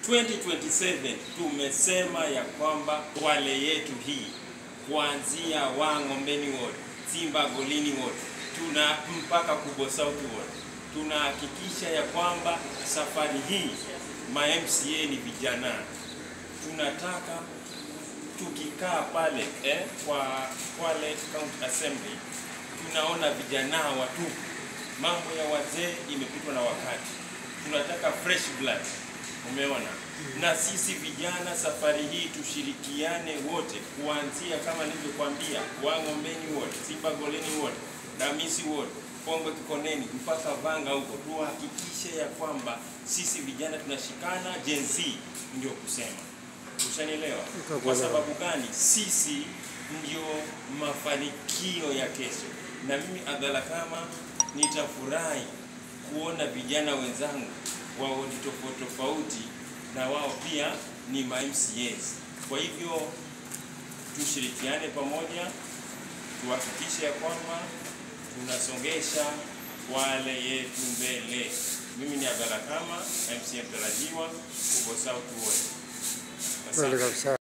2027 tumesema ya kwamba Kwale yetu hii kuanzia Wang'ombeni Ward, Simba Golini Ward, tuna mpaka Kubwa South Ward, tunahakikisha ya kwamba safari hii ma-MCA ni vijana. Tunataka tukikaa pale kwa Kwale County Assembly, tunaona vijana watupu. Mambo ya wazee imepitwa na wakati. Tunataka fresh blood. Umeona? Na sisi vijana safari hii tushirikiane wote, kuanzia kama nilivyokuambia Wang'ombeni Ward, Simba Golini Ward, Ramisi Ward, Pongwe Kikoneni mpaka Vanga huko, tuhakikishe ya kwamba sisi vijana tunashikana. Gen Z ndio kusema. Ushanielewa? Kwa sababu gani? Sisi ndio mafanikio ya kesho. Na mimi Abdalla kama nitafurahi kuona vijana wenzangu wao ni tofauti na wao pia ni ma-MCAs. Kwa hivyo tushirikiane pamoja, tuhakikishe ya kwamba tunasongesha Kwale yetu mbele. Mimi ni Abdalla kama MCA mtarajiwa Kubwa South Ward.